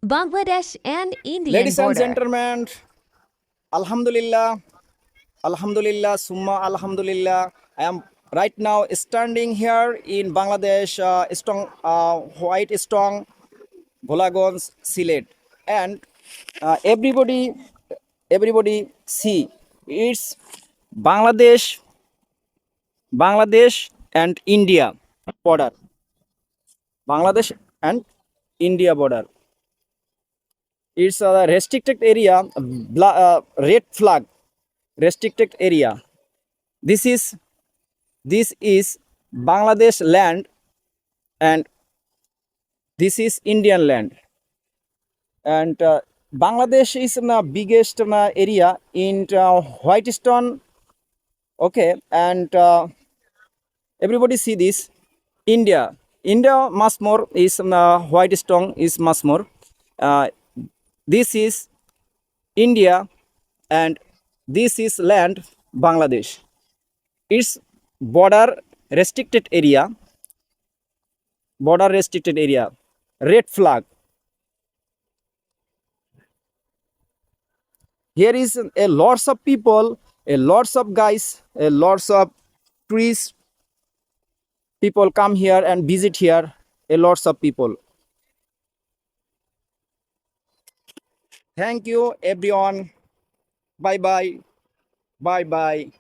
Bangladesh and Indian Ladies and border. gentlemen, Alhamdulillah, Alhamdulillah, Summa Alhamdulillah. I am right now standing here in Bangladesh, White Stone, Bolagonj, Sylhet, and everybody see it's Bangladesh and India border. Bangladesh and India border. It's a restricted area, red flag, restricted area. This is this is Bangladesh land and this is Indian land. And Bangladesh is the biggest area in Whitestone. Okay, and everybody see this. India much more is Whitestone is much more. Uh, this is India and this is land Bangladesh. It's border restricted area, red flag. Here is a lots of people, a lots of guys, a lots of tourists. People come here and visit here. A lots of people. Thank you, everyone. Bye bye. Bye bye.